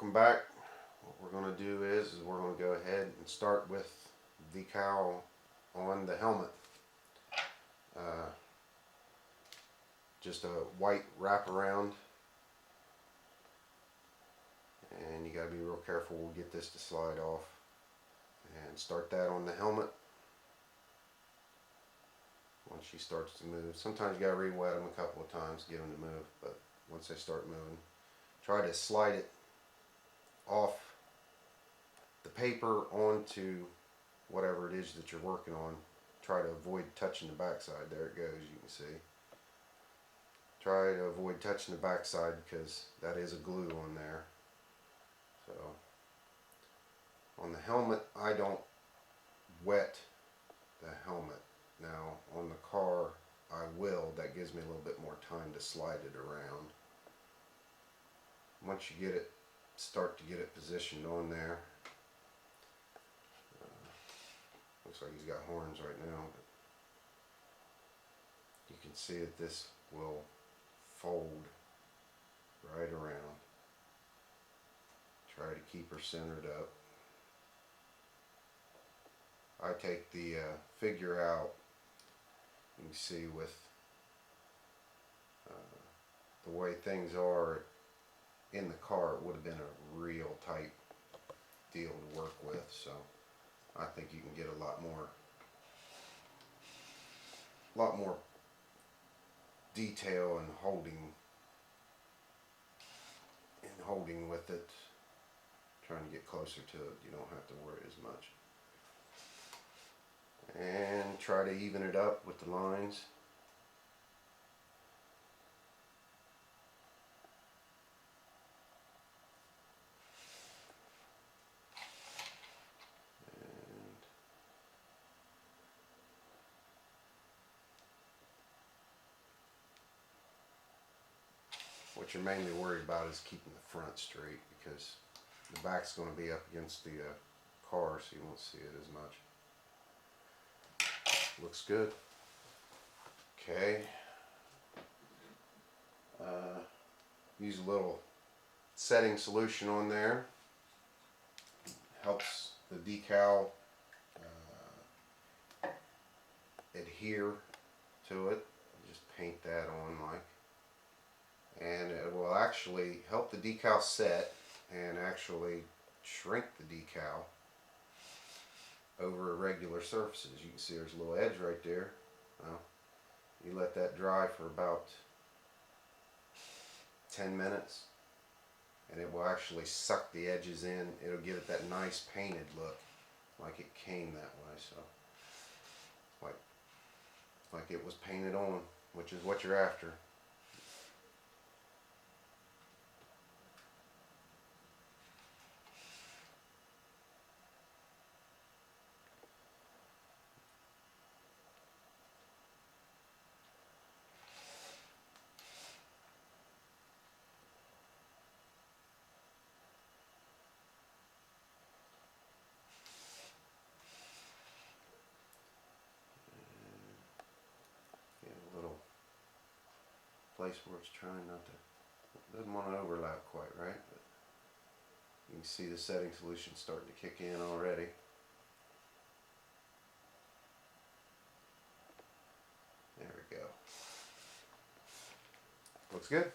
welcome back. What we're going to do is we're going to go ahead and start with decal on the helmet. Just a white wraparound, and you got to be real careful. We'll get this to slide off and start that on the helmet. Once she starts to move, sometimes you got to re-wet them a couple of times to get them to move, but once they start moving, try to slide it off the paper onto whatever it is that you're working on. Try to avoid touching the backside. There it goes, you can see. Try to avoid touching the backside because that is a glue on there. So on the helmet, I don't wet the helmet. Now on the car I will. That gives me a little bit more time to slide it around. Once you get it, start to get it positioned on there. Looks like he's got horns right now, but you can see that this will fold right around. Try to keep her centered up. I take the figure out. You can see with the way things are in the car, it would have been a real tight deal to work with. So I think you can get a lot more detail and holding with it. Trying to get closer to it, you don't have to worry as much. And try to even it up with the lines. What you're mainly worried about is keeping the front straight, because the back's going to be up against the car, so you won't see it as much. Looks good. Okay. Use a little setting solution on there. Helps the decal adhere to it. Just paint that on like. And it will actually help the decal set and actually shrink the decal over regular surfaces. You can see there's a little edge right there. Well, you let that dry for about 10 minutes and it will actually suck the edges in. It'll give it that nice painted look like it came that way. So like it was painted on, which is what you're after. Place where it's trying not to, doesn't want to overlap quite right, but you can see the setting solution starting to kick in already. There we go. Looks good.